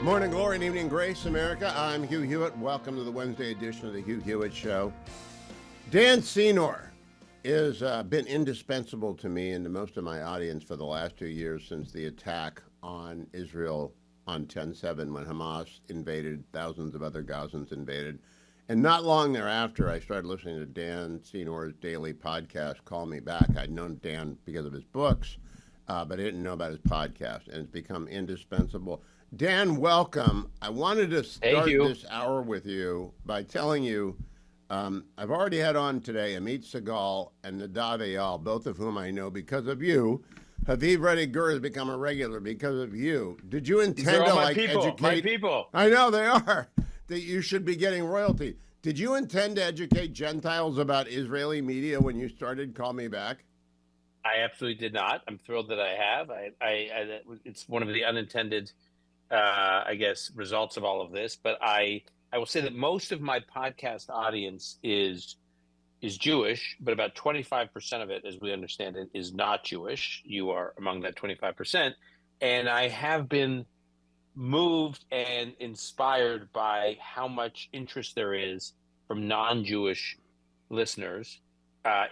Morning glory and evening grace, America. I'm Hugh Hewitt. Welcome to the Wednesday edition of the Hugh Hewitt Show. Dan Senor has been indispensable to me and to most of my audience for the last 2 years since the attack on Israel on 10/7 when Hamas invaded, thousands of other Gazans invaded. And not long thereafter, I started listening to Dan Senor's daily podcast, Call Me Back. I'd known Dan because of his books, but I didn't know about his podcast, and it's become indispensable. Dan, welcome. I wanted to start this hour with you by telling you I've already had on today Amit Segal and Nadav Eyal, both of whom I know because of you. Haviv Reddy-Gur has become a regular because of you. Did you intend to educate? My people. I know they are. That you should be getting royalty. Did you intend to educate Gentiles about Israeli media when you started Call Me Back? I absolutely did not. I'm thrilled that I have. It's one of the unintended results of all of this. But I will say that most of my podcast audience is Jewish, but about 25% of it, as we understand it, is not Jewish. You are among that 25%. And I have been moved and inspired by how much interest there is from non-Jewish listeners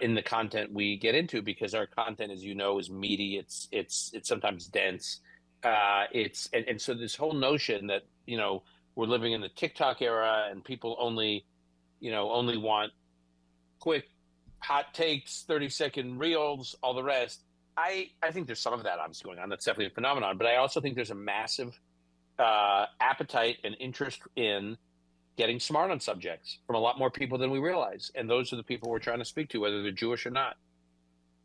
in the content we get into, because our content, as you know, is meaty. It's sometimes dense. So this whole notion that, we're living in the TikTok era and people only want quick, hot takes, 30-second reels, all the rest. I think there's some of that obviously going on. That's definitely a phenomenon. But I also think there's a massive appetite and interest in getting smart on subjects from a lot more people than we realize. And those are the people we're trying to speak to, whether they're Jewish or not.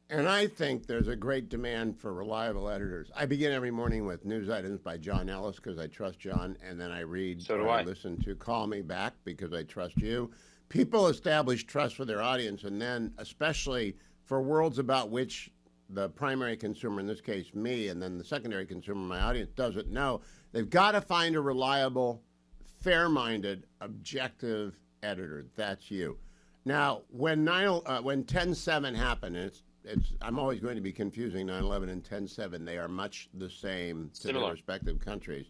And I think there's a great demand for reliable editors. I begin every morning with news items by John Ellis because I trust John, and then I read I listen to Call Me Back because I trust you. People establish trust for their audience, and then especially for worlds about which the primary consumer, in this case me, and then the secondary consumer, my audience, doesn't know, they've got to find a reliable, fair-minded, objective editor. That's you. Now, when 10/7 happened, and I'm always going to be confusing 9/11 and 10/7. They are much the same to their respective countries.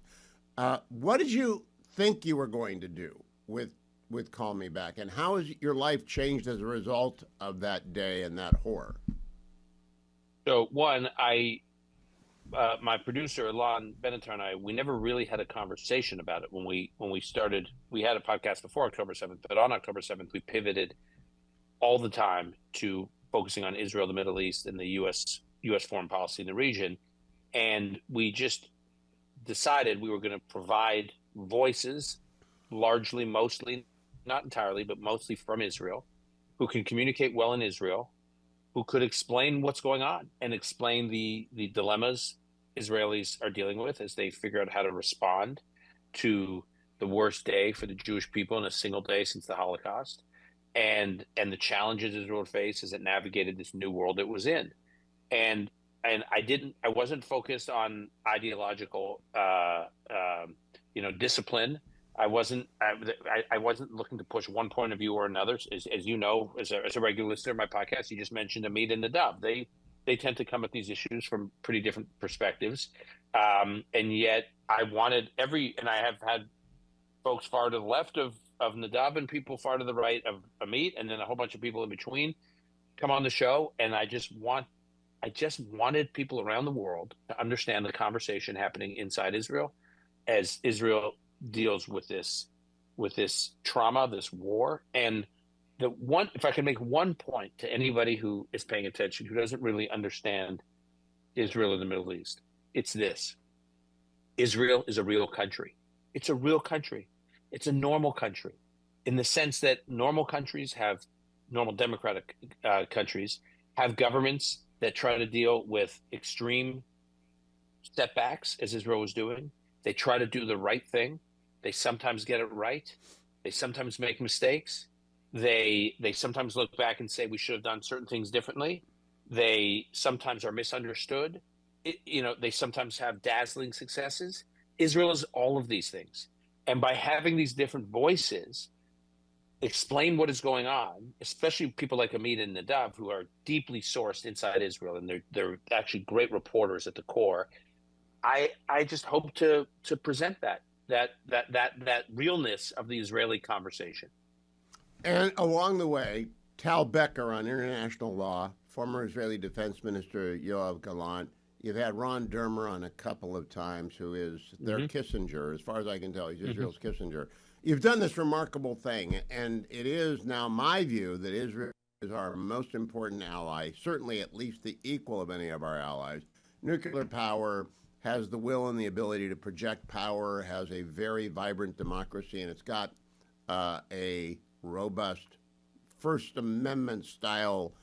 What did you think you were going to do with Call Me Back, and how has your life changed as a result of that day and that horror? So one, my producer Alon Benatar and I, we never really had a conversation about it when we started. We had a podcast before October 7th, but on October 7th we pivoted all the time to focusing on Israel, the Middle East, and the U.S. foreign policy in the region, and we just decided we were going to provide voices, largely, mostly, not entirely, but mostly from Israel, who can communicate well in Israel, who could explain what's going on and explain the dilemmas Israelis are dealing with as they figure out how to respond to the worst day for the Jewish people in a single day since the Holocaust, and the challenges Israel faced as it navigated this new world it was in. And I wasn't focused on ideological discipline. I wasn't looking to push one point of view or another. As you know, as a regular listener of my podcast, you just mentioned Amit and Nadav. They tend to come at these issues from pretty different perspectives. And yet I have had folks far to the left of Nadav and people far to the right of Amit, and then a whole bunch of people in between come on the show. And I just wanted people around the world to understand the conversation happening inside Israel as Israel deals with this trauma, this war. And if I can make one point to anybody who is paying attention, who doesn't really understand Israel or the Middle East, it's this: Israel is a real country. It's a real country. It's a normal country, in the sense that normal democratic countries have governments that try to deal with extreme setbacks, as Israel was doing. They try to do the right thing. They sometimes get it right. They sometimes make mistakes. They sometimes look back and say we should have done certain things differently. They sometimes are misunderstood. They sometimes have dazzling successes. Israel is all of these things. And by having these different voices explain what is going on, especially people like Amit and Nadav, who are deeply sourced inside Israel, and they're actually great reporters at the core, I just hope to present that that realness of the Israeli conversation. And along the way, Tal Becker on international law, former Israeli Defense Minister Yoav Gallant. You've had Ron Dermer on a couple of times, who is their Kissinger. As far as I can tell, he's Israel's Kissinger. You've done this remarkable thing, and it is now my view that Israel is our most important ally, certainly at least the equal of any of our allies. Nuclear power, has the will and the ability to project power, has a very vibrant democracy, and it's got a robust First Amendment style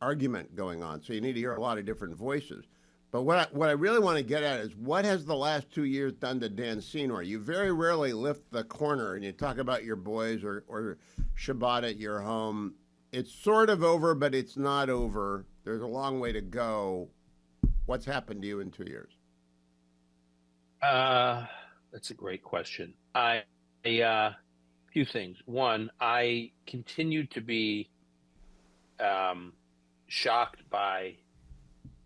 argument going on. So you need to hear a lot of different voices. But what I really want to get at is, what has the last 2 years done to Dan Senor? You very rarely lift the corner and you talk about your boys or Shabbat at your home. It's sort of over, but it's not over. There's a long way to go. What's happened to you in 2 years? That's a great question. Few things. One, I continue to be shocked by,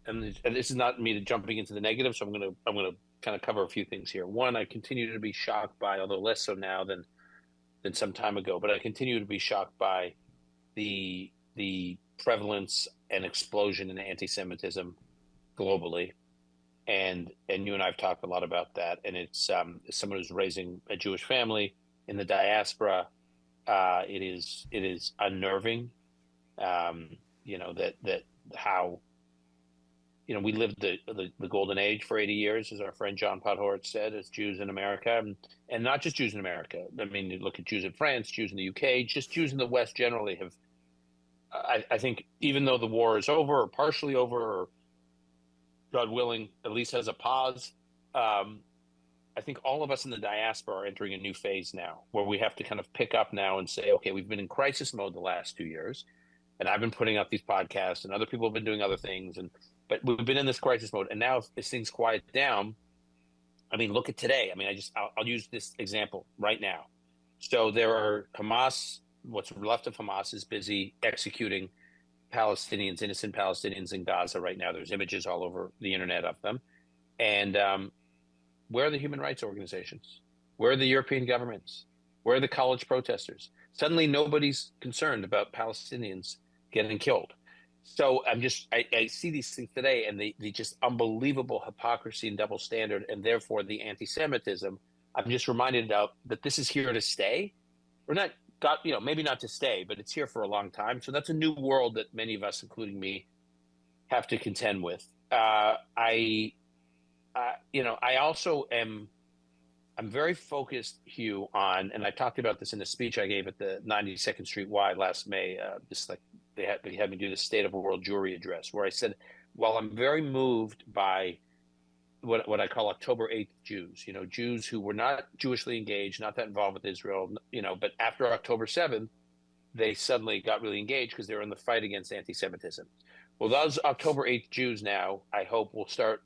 and this is not me jumping into the negative, so I'm gonna kind of cover a few things here. One, I continue to be shocked by, although less so now than some time ago, but I continue to be shocked by the prevalence and explosion in anti-Semitism globally. And you and I have talked a lot about that. And it's someone who's raising a Jewish family in the diaspora. It is unnerving. That how, we lived the golden age for 80 years, as our friend John Podhoretz said, as Jews in America, and not just Jews in America. I mean, you look at Jews in France, Jews in the UK, just Jews in the West generally have. I think even though the war is over or partially over, or God willing, at least has a pause, I think all of us in the diaspora are entering a new phase now, where we have to kind of pick up now and say, okay, we've been in crisis mode the last 2 years, and I've been putting out these podcasts, and other people have been doing other things, but we've been in this crisis mode, and now as things quiet down, I mean, look at today. I mean, I'll use this example right now. So there are what's left of Hamas is busy executing Palestinians, innocent Palestinians in Gaza right now. There's images all over the internet of them. And where are the human rights organizations? Where are the European governments? Where are the college protesters? Suddenly nobody's concerned about Palestinians getting killed. So I see these things today, and the just unbelievable hypocrisy and double standard, and therefore the anti-Semitism. I'm just reminded of that this is here to stay. We're not maybe not to stay, but it's here for a long time. So that's a new world that many of us, including me, have to contend with. I also am. I'm very focused, Hugh, on, and I talked about this in a speech I gave at the 92nd Street Y last May. They had me do the State of the World Jewry address, where I said, while I'm very moved by what I call October 8th Jews, Jews who were not Jewishly engaged, not that involved with Israel, but after October 7th, they suddenly got really engaged because they were in the fight against anti-Semitism. Well, those October 8th Jews now, I hope, will start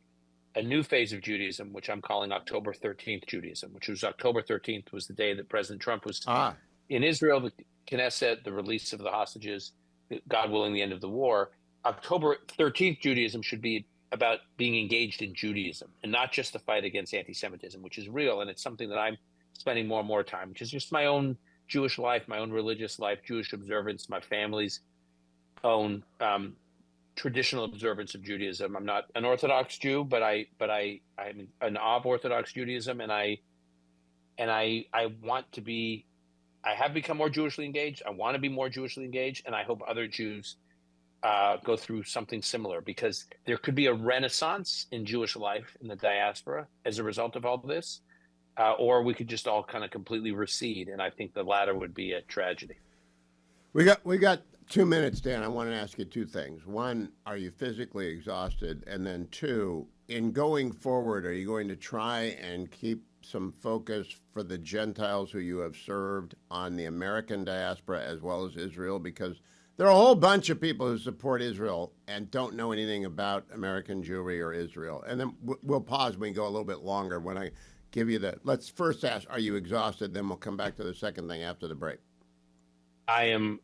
a new phase of Judaism, which I'm calling October 13th Judaism, which was October 13th was the day that President Trump was in Israel, the Knesset, the release of the hostages, God willing, the end of the war. October 13th Judaism should be about being engaged in Judaism and not just the fight against anti-Semitism, which is real. And it's something that I'm spending more and more time, which is just my own Jewish life, my own religious life, Jewish observance, my family's own traditional observance of Judaism. I'm not an Orthodox Jew, but I'm an of Orthodox Judaism, and I want to be. I have become more Jewishly engaged. I want to be more Jewishly engaged, and I hope other Jews go through something similar, because there could be a renaissance in Jewish life in the diaspora as a result of all this, or we could just all kind of completely recede, and I think the latter would be a tragedy. We got 2 minutes, Dan. I want to ask you two things. One, are you physically exhausted? And then two, in going forward, are you going to try and keep some focus for the Gentiles who you have served on the American diaspora as well as Israel? Because there are a whole bunch of people who support Israel and don't know anything about American Jewry or Israel. And then we'll pause when we go a little bit longer when I give you the. Let's first ask, are you exhausted? Then we'll come back to the second thing after the break. I'm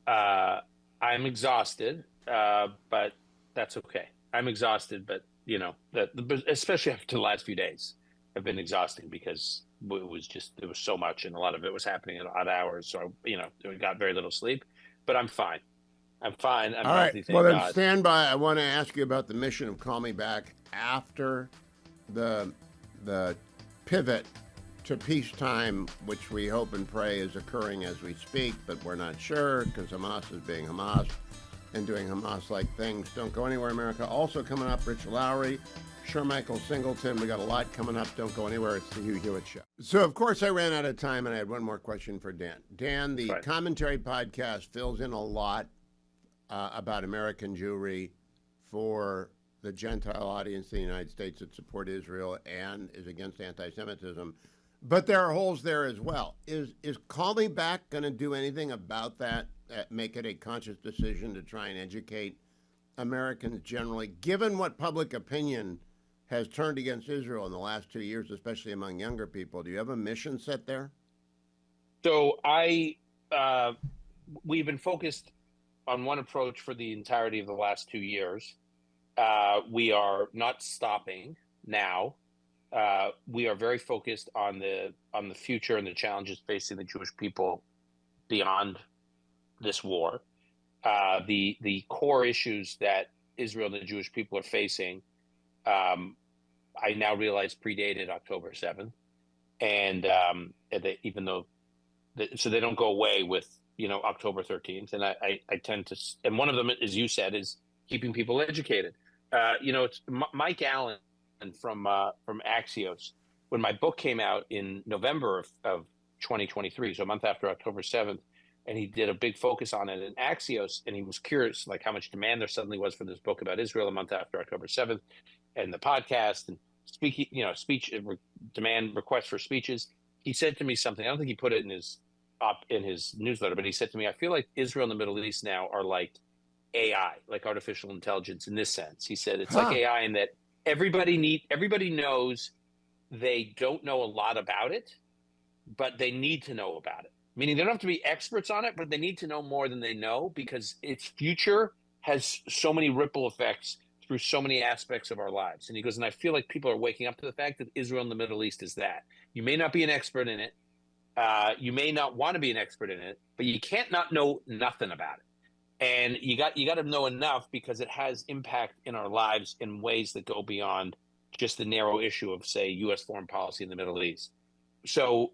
exhausted, but that's okay. I'm exhausted, but especially after the last few days have been exhausting, because it was just, there was so much, and a lot of it was happening at odd hours. So, I got very little sleep, but I'm fine. I'm fine. I'm All right. healthy. Well, Thank then God. stand by. I want to ask you about the mission of Call Me Back after the the pivot to peacetime, which we hope and pray is occurring as we speak, but we're not sure because Hamas is being Hamas and doing Hamas-like things. Don't go anywhere, America. Also coming up, Rich Lowry, Michael Singleton. We got a lot coming up. Don't go anywhere. It's the Hugh Hewitt Show. So, of course, I ran out of time, and I had one more question for Dan. Dan, the commentary podcast fills in a lot about American Jewry for the Gentile audience in the United States that support Israel and is against anti-Semitism. But there are holes there as well. Is Call Me Back going to do anything about that, make it a conscious decision to try and educate Americans generally, given what public opinion has turned against Israel in the last 2 years, especially among younger people? Do you have a mission set there? So we've been focused on one approach for the entirety of the last 2 years. We are not stopping now. We are very focused on the future and the challenges facing the Jewish people beyond this war. The core issues that Israel and the Jewish people are facing, I now realize predated October 7th, and even though so they don't go away with October 13th, and I tend to, and one of them, as you said, is keeping people educated. It's Mike Allen from Axios. When my book came out in November of 2023, so a month after October 7th, and he did a big focus on it in Axios, and he was curious like how much demand there suddenly was for this book about Israel a month after October 7th, and the podcast and speaking, speech demand requests for speeches. He said to me something. I don't think he put it in his newsletter, but he said to me, "I feel like Israel and the Middle East now are like AI, like artificial intelligence in this sense." He said it's like AI in that everybody knows they don't know a lot about it, but they need to know about it. Meaning they don't have to be experts on it, but they need to know more than they know because its future has so many ripple effects through so many aspects of our lives. And he goes, and I feel like people are waking up to the fact that Israel and the Middle East is that. You may not be an expert in it. You may not want to be an expert in it, but you can't not know nothing about it. And you got to know enough because it has impact in our lives in ways that go beyond just the narrow issue of, say, U.S. foreign policy in the Middle East. So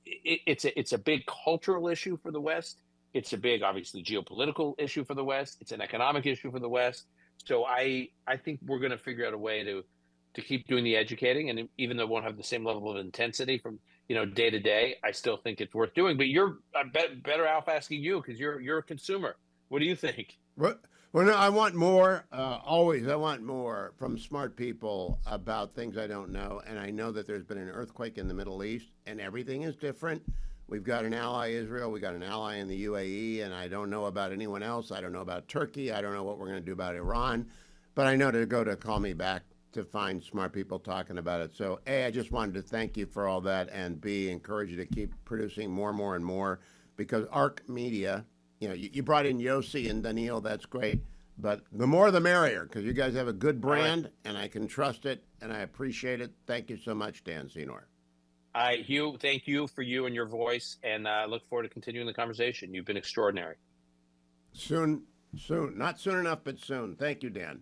it's a big cultural issue for the West. It's a big, obviously, geopolitical issue for the West. It's an economic issue for the West. So I think we're going to figure out a way to keep doing the educating, and even though it won't have the same level of intensity from day to day, I still think it's worth doing. But you're better off asking you because you're a consumer. What do you think? Well, no, I want more. Always, I want more from smart people about things I don't know. And I know that there's been an earthquake in the Middle East, and everything is different. We've got an ally, Israel. We got an ally in the UAE, and I don't know about anyone else. I don't know about Turkey. I don't know what we're going to do about Iran. But I know to go to Call Me Back to find smart people talking about it. So, A, I just wanted to thank you for all that, and B, encourage you to keep producing more and more, because ARC Media, you brought in Yossi and Daniil. That's great. But the more the merrier, because you guys have a good brand, and I can trust it, and I appreciate it. Thank you so much, Dan Senor. Hugh, thank you for you and your voice, and I look forward to continuing the conversation. You've been extraordinary. Soon. Not soon enough, but soon. Thank you, Dan.